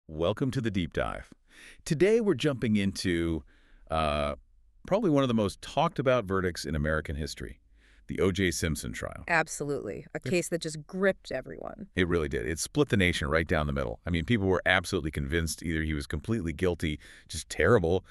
Welcome to the deep dive. Today we're jumping into probably one of the most talked about verdicts in American history, the O.J. Simpson trial. Absolutely. A case that just gripped everyone. It really did. It split the nation right down the middle. I mean, people were absolutely convinced either he was completely guilty, just terrible,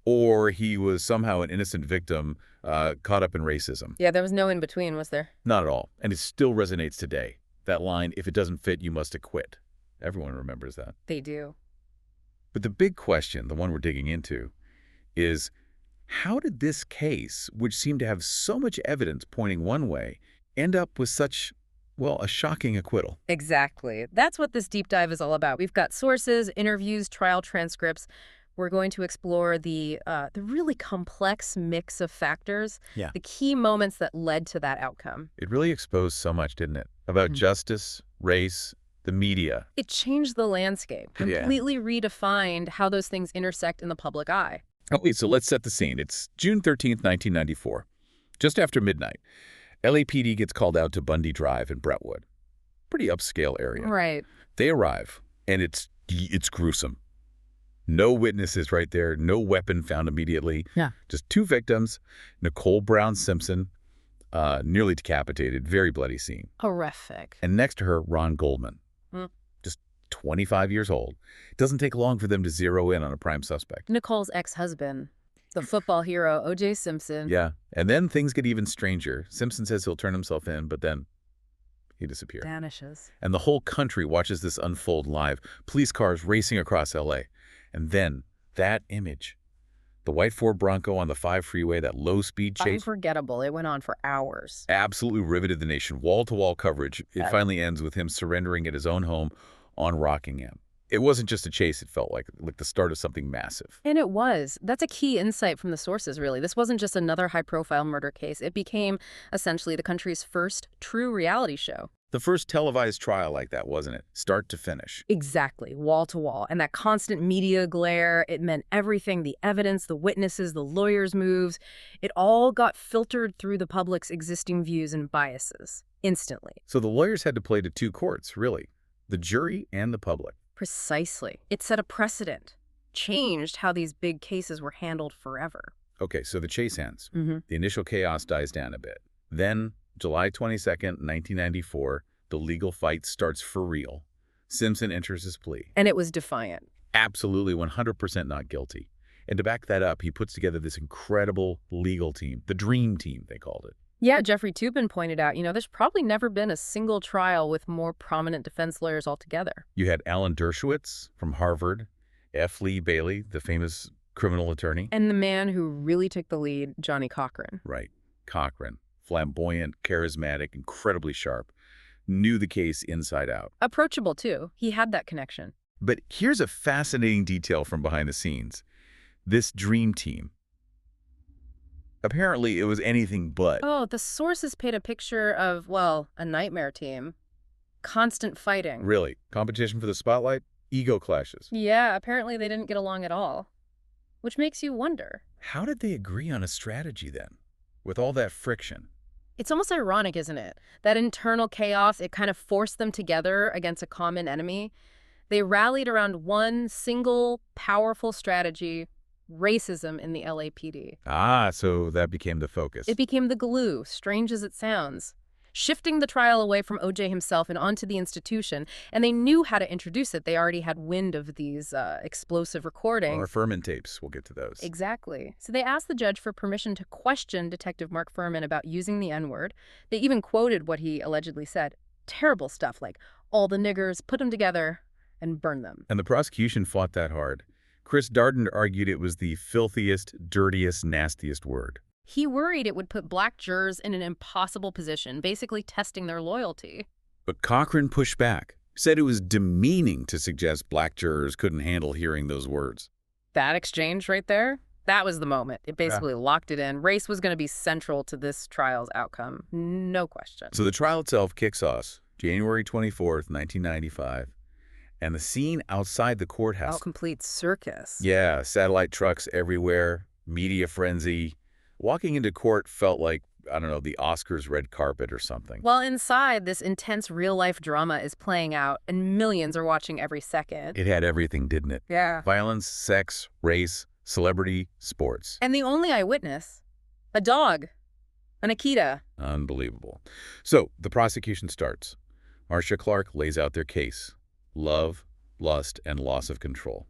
or he was somehow an innocent victim caught up in racism. Yeah, there was no in between, was there? Not at all. And it still resonates today. That line, if it doesn't fit, you must acquit. Everyone remembers that. They do. But the big question, the one we're digging into, is how did this case, which seemed to have so much evidence pointing one way, end up with such, well, a shocking acquittal? Exactly. That's what this deep dive is all about. We've got sources, interviews, trial transcripts. We're going to explore the really complex mix of factors, Yeah. the key moments that led to that outcome. It really exposed so much, didn't it? About justice, race, the media. It changed the landscape, Yeah. completely redefined how those things intersect in the public eye. Okay, so let's set the scene. It's June 13th, 1994. Just after midnight, LAPD gets called out to Bundy Drive in Brentwood. Pretty upscale area. Right. They arrive, and it's gruesome. No witnesses right there, no weapon found immediately. Yeah. Just two victims, Nicole Brown Simpson, nearly decapitated, very bloody scene. Horrific. And next to her, Ron Goldman, Hmm. just 25 years old. It doesn't take long for them to zero in on a prime suspect. Nicole's ex-husband, the football hero, O.J. Simpson. Yeah, and then things get even stranger. Simpson says he'll turn himself in, but then he disappears. Vanishes. And the whole country watches this unfold live. Police cars racing across L.A. And then that image, the white Ford Bronco on the 5 freeway, that low-speed chase, Unforgettable. It went on for hours. absolutely riveted the nation. Wall-to-wall coverage. It finally ends with him surrendering at his own home on Rockingham. It wasn't just a chase, it felt like the start of something massive. And it was. That's a key insight from the sources, really. This wasn't just another high-profile murder case. It became, essentially, the country's first true reality show. The first televised trial like that, wasn't it? Start to finish. Exactly. Wall to wall. And that constant media glare, it meant everything. The evidence, the witnesses, the lawyers' moves. It all got filtered through the public's existing views and biases instantly. So the lawyers had to play to two courts, really. The jury and the public. Precisely. It set a precedent, changed how these big cases were handled forever. Okay, so the chase ends. Mm-hmm. The initial chaos dies down a bit. Then, July 22nd, 1994, the legal fight starts for real. Simpson enters his plea. And it was defiant. Absolutely 100% not guilty. And to back that up, he puts together this incredible legal team, the dream team, they called it. Yeah, Jeffrey Toobin pointed out, there's probably never been a single trial with more prominent defense lawyers altogether. You had Alan Dershowitz from Harvard, F. Lee Bailey, the famous criminal attorney. And the man who really took the lead, Johnny Cochran. Right. Cochran. Flamboyant, charismatic, incredibly sharp. Knew the case inside out. Approachable, too. He had that connection. But here's a fascinating detail from behind the scenes. This dream team. Apparently, it was anything but. Oh, the sources paint a picture of, well, a nightmare team. Constant fighting. Really. Competition for the spotlight? Ego clashes. Yeah, apparently they didn't get along at all. Which makes you wonder. How did they agree on a strategy then? With all that friction? It's almost ironic, isn't it? That internal chaos, it kind of forced them together against a common enemy. They rallied around one single, powerful strategy: racism in the LAPD. Ah, so that became the focus. It became the glue, strange as it sounds, shifting the trial away from O.J. himself and onto the institution. And they knew how to introduce it. They already had wind of these explosive recordings. Or Furman tapes. We'll get to those. Exactly. So they asked the judge for permission to question Detective Mark Furman about using the N-word. They even quoted what he allegedly said. Terrible stuff like, all the niggers, put them together and burn them. And the prosecution fought that hard. Chris Darden argued it was the filthiest, dirtiest, nastiest word. He worried it would put black jurors in an impossible position, basically testing their loyalty. But Cochran pushed back, said it was demeaning to suggest black jurors couldn't handle hearing those words. That exchange right there, that was the moment. It basically locked it in. Race was going to be central to this trial's outcome. No question. So the trial itself kicks off January 24th, 1995. And the scene outside the courthouse. Oh, complete circus. Yeah, satellite trucks everywhere, media frenzy. Walking into court felt like I don't know, the Oscars red carpet or something. While inside, this intense real-life drama is playing out, and millions are watching every second. It had everything, didn't it? Yeah. Violence, sex, race, celebrity, sports. And the only eyewitness, a dog, an Akita. Unbelievable. So the prosecution starts. Marcia Clark lays out their case. Love, lust, and loss of control.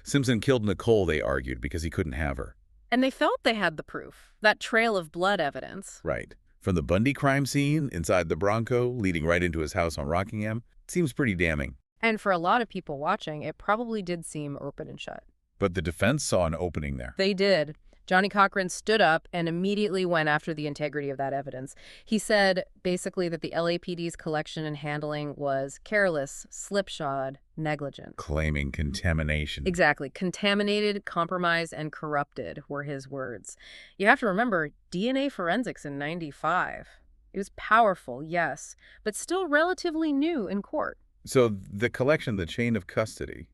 Simpson killed Nicole, they argued, because he couldn't have her. And they felt they had the proof, that trail of blood evidence. Right. From the Bundy crime scene inside the Bronco leading right into his house on Rockingham, it seems pretty damning. And for a lot of people watching, it probably did seem open and shut. But the defense saw an opening there. They did. Johnny Cochran stood up and immediately went after the integrity of that evidence. He said, basically, that the LAPD's collection and handling was careless, slipshod, negligent. Claiming contamination. Exactly. Contaminated, compromised, and corrupted were his words. You have to remember, DNA forensics in '95. It was powerful, yes, but still relatively new in court. So the collection, the chain of custody,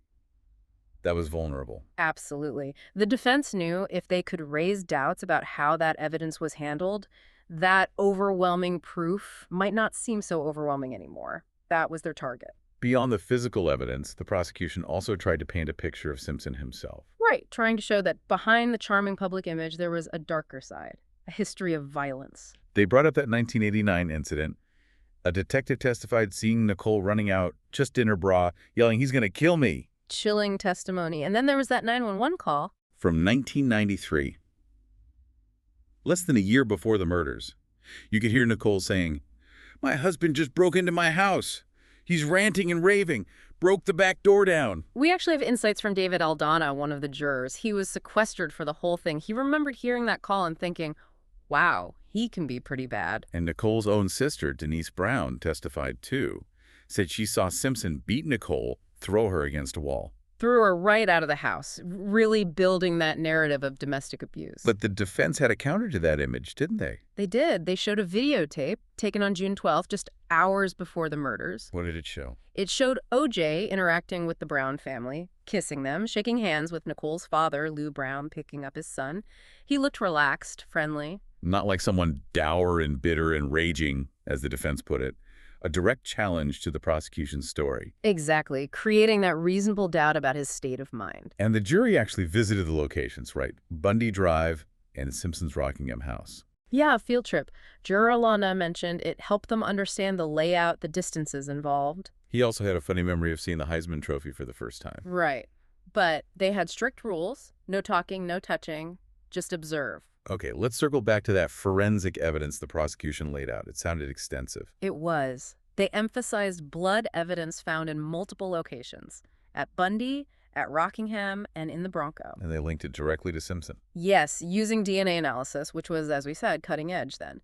that was vulnerable. Absolutely. The defense knew if they could raise doubts about how that evidence was handled, that overwhelming proof might not seem so overwhelming anymore. That was their target. Beyond the physical evidence, the prosecution also tried to paint a picture of Simpson himself. Right, trying to show that behind the charming public image, there was a darker side, a history of violence. They brought up that 1989 incident. A detective testified seeing Nicole running out, just in her bra, yelling, "He's going to kill me." Chilling testimony. And then there was that 911 call. From 1993. Less than a year before the murders. You could hear Nicole saying, "My husband just broke into my house. He's ranting and raving. Broke the back door down." We actually have insights from David Aldana, one of the jurors. He was sequestered for the whole thing. He remembered hearing that call and thinking, wow, he can be pretty bad. And Nicole's own sister, Denise Brown, testified too. Said she saw Simpson beat Nicole, throw her against a wall. Threw her right out of the house, really building that narrative of domestic abuse. But the defense had a counter to that image, didn't they? They did. They showed a videotape taken on June 12th, just hours before the murders. What did it show? It showed O.J. interacting with the Brown family, kissing them, shaking hands with Nicole's father, Lou Brown, picking up his son. He looked relaxed, friendly. Not like someone dour and bitter and raging, as the defense put it. A direct challenge to the prosecution's story. Exactly, creating that reasonable doubt about his state of mind. And the jury actually visited the locations, right? Bundy Drive and Simpson's Rockingham house. Yeah, a field trip. Juror Alana mentioned it helped them understand the layout, the distances involved. He also had a funny memory of seeing the Heisman Trophy for the first time. Right. But they had strict rules. No talking, no touching. Just observe. Okay, let's circle back to that forensic evidence the prosecution laid out. It sounded extensive. It was. They emphasized blood evidence found in multiple locations. At Bundy, at Rockingham, and in the Bronco. And they linked it directly to Simpson. Yes, using DNA analysis, which was, as we said, cutting edge then.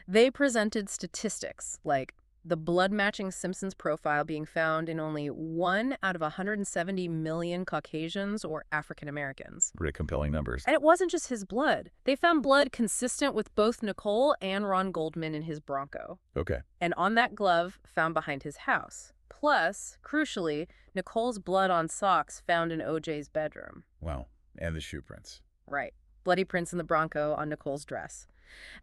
They presented statistics like the blood matching Simpson's profile being found in only 1 out of 170 million Caucasians or African Americans. Pretty compelling numbers. And it wasn't just his blood. They found blood consistent with both Nicole and Ron Goldman in his Bronco. Okay. And on that glove found behind his house. Plus, crucially, Nicole's blood on socks found in O.J.'s bedroom. Wow. And the shoe prints. Right. Bloody prints in the Bronco on Nicole's dress.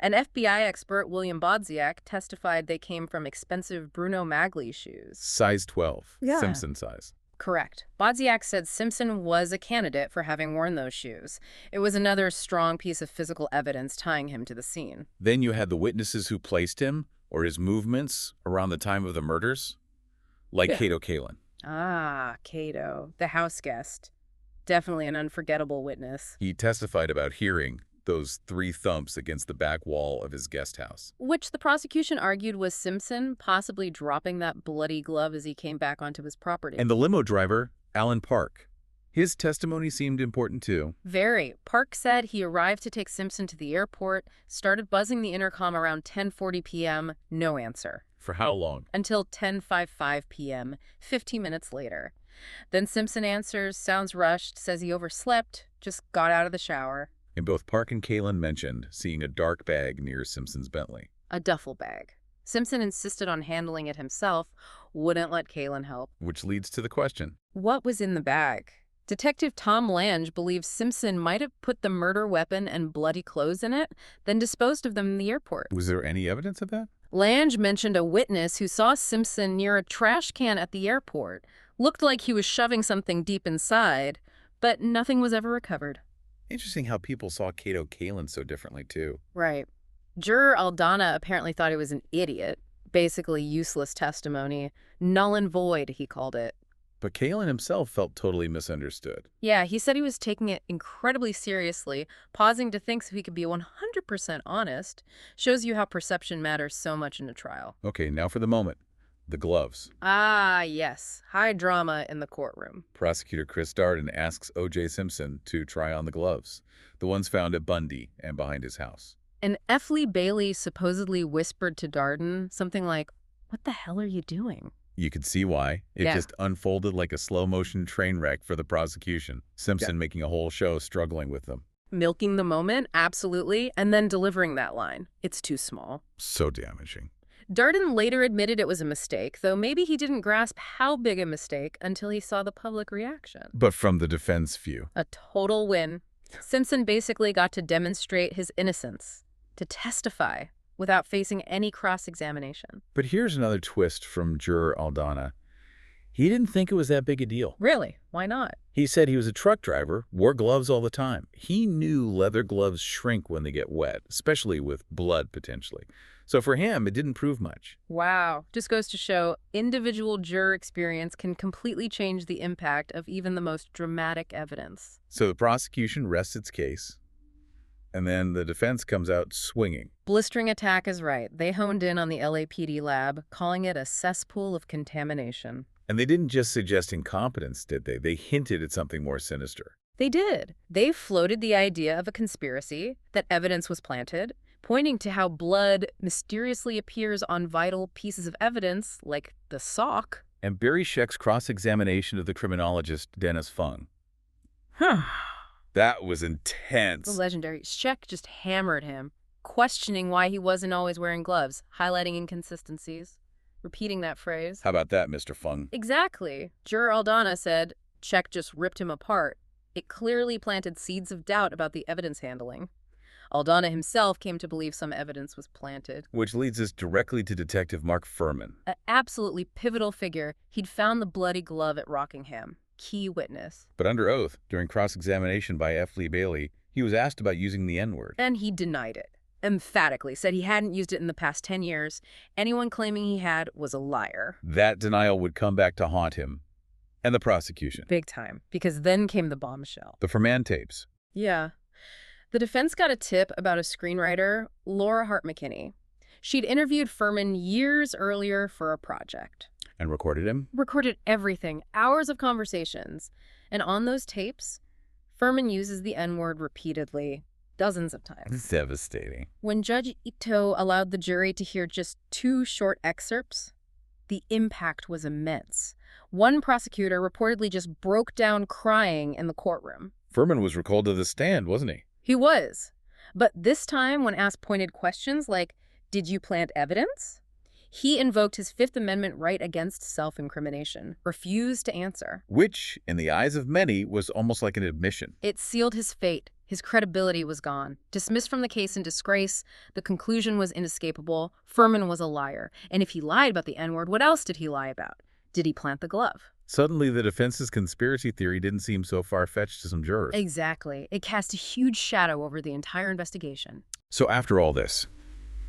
An FBI expert, William Bodziak, testified they came from expensive Bruno Magli shoes. Size 12. Yeah. Simpson size. Correct. Bodziak said Simpson was a candidate for having worn those shoes. It was another strong piece of physical evidence tying him to the scene. Then you had the witnesses who placed him or his movements around the time of the murders, like Cato Kalin. Ah, Cato, the house guest. Definitely an unforgettable witness. He testified about hearing those 3 thumps against the back wall of his guest house. Which the prosecution argued was Simpson possibly dropping that bloody glove as he came back onto his property. And the limo driver, Alan Park. His testimony seemed important too. Very. Park said he arrived to take Simpson to the airport, started buzzing the intercom around 10:40 p.m., no answer. For how long? Until 10:55 p.m., 15 minutes later. Then Simpson answers, sounds rushed, says he overslept, just got out of the shower. And both Park and Kalin mentioned seeing a dark bag near Simpson's Bentley. A duffel bag. Simpson insisted on handling it himself, wouldn't let Kalin help. Which leads to the question. What was in the bag? Detective Tom Lange believes Simpson might have put the murder weapon and bloody clothes in it, then disposed of them in the airport. Was there any evidence of that? Lange mentioned a witness who saw Simpson near a trash can at the airport. Looked like he was shoving something deep inside, but nothing was ever recovered. Interesting how people saw Cato Kalin so differently, too. Right. Juror Aldana apparently thought he was an idiot. Basically useless testimony. Null and void, he called it. But Kalin himself felt totally misunderstood. Yeah, he said he was taking it incredibly seriously, pausing to think so he could be 100% honest. Shows you how perception matters so much in a trial. Okay, now for the moment. The gloves. Ah, yes. High drama in the courtroom. Prosecutor Chris Darden asks O.J. Simpson to try on the gloves, the ones found at Bundy and behind his house. And F. Lee Bailey supposedly whispered to Darden something like, "What the hell are you doing?" You could see why. It just unfolded like a slow-motion train wreck for the prosecution. Simpson making a whole show struggling with them. Milking the moment, absolutely, and then delivering that line. It's too small. So damaging. Darden later admitted it was a mistake, though maybe he didn't grasp how big a mistake until he saw the public reaction. But from the defense view. A total win. Simpson basically got to demonstrate his innocence, to testify without facing any cross-examination. But here's another twist from juror Aldana. He didn't think it was that big a deal. Really? Why not? He said he was a truck driver, wore gloves all the time. He knew leather gloves shrink when they get wet, especially with blood potentially. So for him, it didn't prove much. Wow. Just goes to show individual juror experience can completely change the impact of even the most dramatic evidence. So the prosecution rests its case, and then the defense comes out swinging. Blistering attack is right. They honed in on the LAPD lab, calling it a cesspool of contamination. And they didn't just suggest incompetence, did they? They hinted at something more sinister. They did. They floated the idea of a conspiracy, that evidence was planted, pointing to how blood mysteriously appears on vital pieces of evidence, like the sock. And Barry Scheck's cross-examination of the criminologist Dennis Fung. That was intense. The legendary Scheck just hammered him, questioning why he wasn't always wearing gloves, highlighting inconsistencies, repeating that phrase. How about that, Mr. Fung? Exactly. Juror Aldana said Scheck just ripped him apart. It clearly planted seeds of doubt about the evidence handling. Aldana himself came to believe some evidence was planted. Which leads us directly to Detective Mark Furman. An absolutely pivotal figure. He'd found the bloody glove at Rockingham. Key witness. But under oath, during cross-examination by F. Lee Bailey, he was asked about using the N-word. And he denied it. Emphatically said he hadn't used it in the past 10 years. Anyone claiming he had was a liar. That denial would come back to haunt him and the prosecution. Big time. Because then came the bombshell. The Furman tapes. Yeah. The defense got a tip about a screenwriter, Laura Hart McKinney. She'd interviewed Furman years earlier for a project. And recorded him? Recorded everything, hours of conversations. And on those tapes, Furman uses the N-word repeatedly, dozens of times. Devastating. When Judge Ito allowed the jury to hear just 2 short excerpts, the impact was immense. One prosecutor reportedly just broke down crying in the courtroom. Furman was recalled to the stand, wasn't he? He was. But this time, when asked pointed questions like, "Did you plant evidence?" he invoked his Fifth Amendment right against self-incrimination, refused to answer. Which, in the eyes of many, was almost like an admission. It sealed his fate. His credibility was gone. Dismissed from the case in disgrace, the conclusion was inescapable. Furman was a liar. And if he lied about the N-word, what else did he lie about? Did he plant the glove? Suddenly, the defense's conspiracy theory didn't seem so far-fetched to some jurors. Exactly. It cast a huge shadow over the entire investigation. So after all this,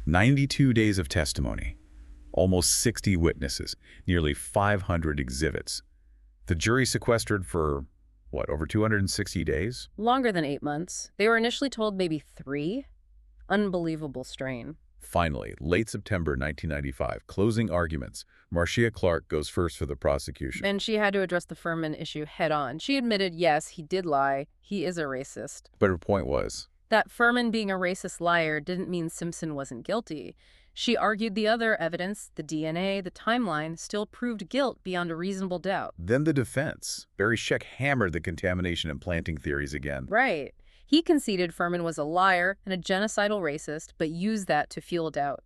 92 days of testimony, almost 60 witnesses, nearly 500 exhibits, the jury sequestered for, what, over 260 days? Longer than 8 months. They were initially told maybe 3. Unbelievable strain. Finally, late September 1995, closing arguments. Marcia Clark goes first for the prosecution. And she had to address the Furman issue head-on. She admitted, yes, he did lie. He is a racist. But her point was that Furman being a racist liar didn't mean Simpson wasn't guilty. She argued the other evidence, the DNA, the timeline, still proved guilt beyond a reasonable doubt. Then the defense. Barry Scheck hammered the contamination and planting theories again. Right. He conceded Furman was a liar and a genocidal racist, but used that to fuel doubt.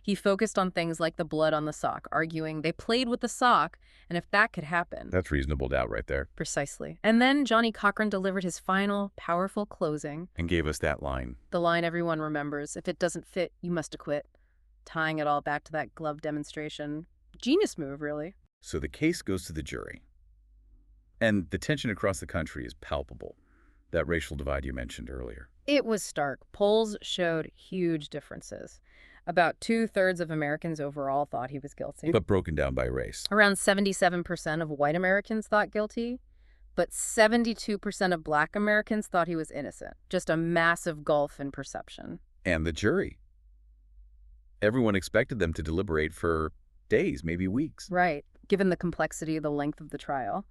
He focused on things like the blood on the sock, arguing they played with the sock, and if that could happen. That's reasonable doubt right there. Precisely. And then Johnny Cochran delivered his final, powerful closing. And gave us that line. The line everyone remembers, if it doesn't fit, you must acquit. Tying it all back to that glove demonstration. Genius move, really. So the case goes to the jury. And the tension across the country is palpable. That racial divide you mentioned earlier. It was stark. Polls showed huge differences. About 2/3 of Americans overall thought he was guilty. But broken down by race. Around 77% of white Americans thought guilty, but 72% of black Americans thought he was innocent. Just a massive gulf in perception. And the jury. Everyone expected them to deliberate for days, maybe weeks. Right, given the complexity, the length of the trial.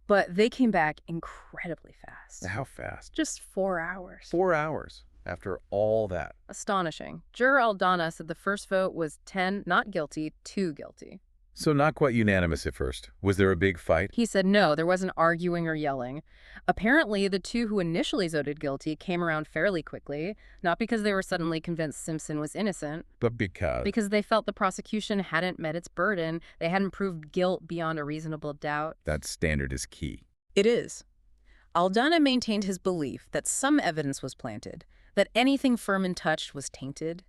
But they came back incredibly fast. How fast? Just 4 hours. 4 hours after all that. Astonishing. Juror Aldana said the first vote was 10 not guilty, 2 guilty. So not quite unanimous at first. Was there a big fight? He said no, there wasn't arguing or yelling. Apparently, the two who initially voted guilty came around fairly quickly, not because they were suddenly convinced Simpson was innocent, But because... because they felt the prosecution hadn't met its burden. They hadn't proved guilt beyond a reasonable doubt. That standard is key. It is. Aldana maintained his belief that some evidence was planted, that anything Furman touched was tainted.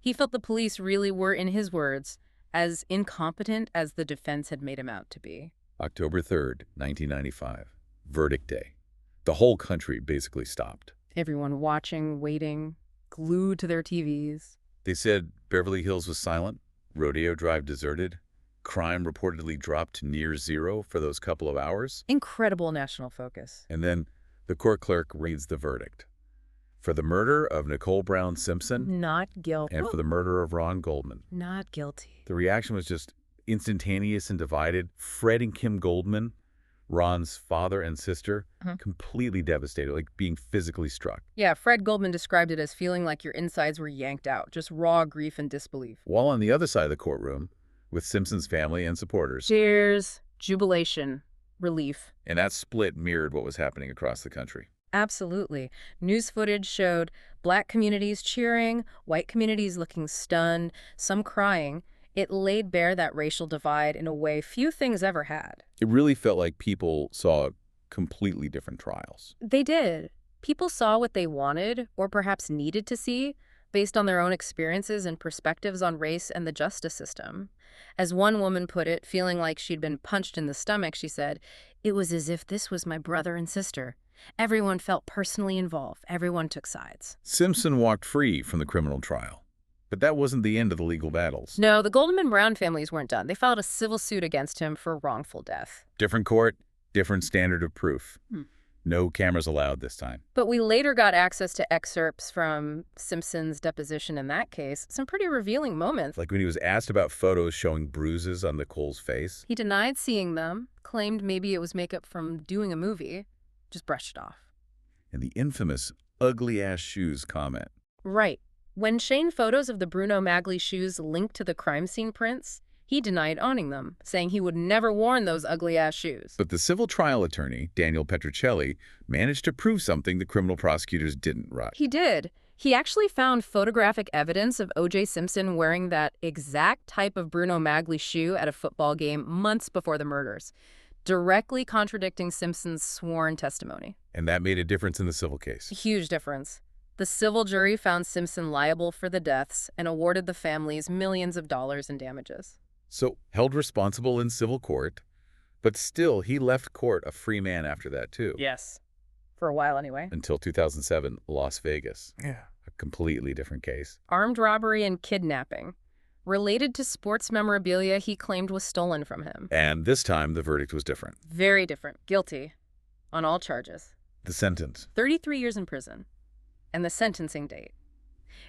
He felt the police really were, in his words, as incompetent as the defense had made him out to be. October 3rd, 1995. Verdict day. The whole country basically stopped. Everyone watching, waiting, glued to their TVs. They said Beverly Hills was silent, Rodeo Drive deserted, crime reportedly dropped to near zero for those couple of hours. Incredible national focus. And then the court clerk reads the verdict. For the murder of Nicole Brown Simpson Not guilty. and for the murder of Ron Goldman. Not guilty. The reaction was just instantaneous and divided. Fred and Kim Goldman, Ron's father and sister, completely devastated, like being physically struck. Yeah, Fred Goldman described it as feeling like your insides were yanked out, just raw grief and disbelief. While on the other side of the courtroom, with Simpson's family and supporters. Cheers, jubilation, relief. And that split mirrored what was happening across the country. Absolutely. News footage showed black communities cheering, white communities looking stunned, some crying. It laid bare that racial divide in a way few things ever had. It really felt like people saw completely different trials. They did. People saw what they wanted, or perhaps needed to see, based on their own experiences and perspectives on race and the justice system. As one woman put it, feeling like she'd been punched in the stomach, she said, "It was as if this was my brother and sister. Everyone felt personally involved. Everyone took sides." Simpson walked free from the criminal trial. But that wasn't the end of the legal battles. No, the Goldman and Brown families weren't done. They filed a civil suit against him for wrongful death. Different court, different standard of proof. No cameras allowed this time. But we later got access to excerpts from Simpson's deposition in that case. Some pretty revealing moments. Like when he was asked about photos showing bruises on Nicole's face. He denied seeing them, claimed maybe it was makeup from doing a movie, just brushed it off. And the infamous ugly-ass shoes comment. Right. When Shane photos of the Bruno Magli shoes linked to the crime scene prints, he denied owning them, saying he would never worn those ugly-ass shoes. But the civil trial attorney, Daniel Petruccelli, managed to prove something the criminal prosecutors didn't rush. He did. He actually found photographic evidence of O.J. Simpson wearing that exact type of Bruno Magli shoe at a football game months before the murders, directly contradicting Simpson's sworn testimony. And that made a difference in the civil case. A huge difference. The civil jury found Simpson liable for the deaths and awarded the families millions of dollars in damages. So, held responsible in civil court, but still he left court a free man after that too. Yes. For a while anyway. Until 2007, Las Vegas. Yeah. A completely different case. Armed robbery and kidnapping, related to sports memorabilia he claimed was stolen from him. And this time the verdict was different. Very different. Guilty. On all charges. The sentence. 33 years in prison. And the sentencing date.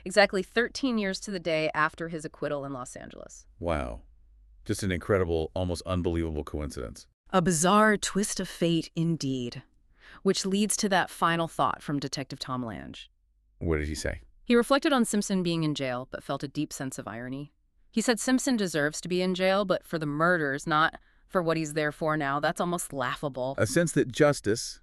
Exactly 13 years to the day after his acquittal in Los Angeles. Wow. Just an incredible, almost unbelievable coincidence. A bizarre twist of fate indeed. Which leads to that final thought from Detective Tom Lange. What did he say? He reflected on Simpson being in jail, but felt a deep sense of irony. He said Simpson deserves to be in jail, but for the murders, not for what he's there for now. That's almost laughable. A sense that justice,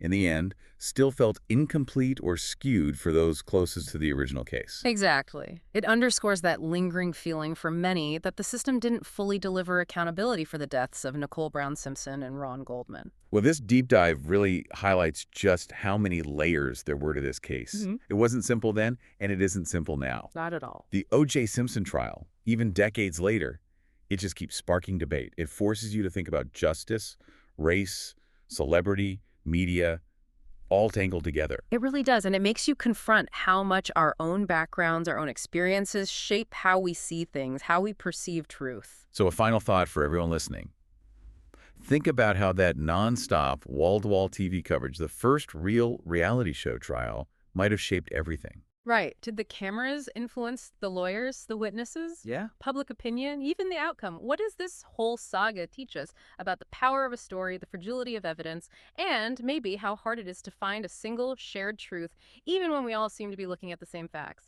in the end, still felt incomplete or skewed for those closest to the original case. Exactly. It underscores that lingering feeling for many that the system didn't fully deliver accountability for the deaths of Nicole Brown Simpson and Ron Goldman. Well, this deep dive really highlights just how many layers there were to this case. It wasn't simple then, and it isn't simple now. Not at all. The O.J. Simpson trial, even decades later, it just keeps sparking debate. It forces you to think about justice, race, celebrity, media, all tangled together. It really does, and it makes you confront how much our own backgrounds, our own experiences shape how we see things, how we perceive truth. So a final thought for everyone listening. Think about how that nonstop, wall-to-wall TV coverage, the first real reality show trial, might have shaped everything. Right. Did the cameras influence the lawyers, the witnesses? Yeah. Public opinion, even the outcome? What does this whole saga teach us about the power of a story, the fragility of evidence, and maybe how hard it is to find a single shared truth, even when we all seem to be looking at the same facts?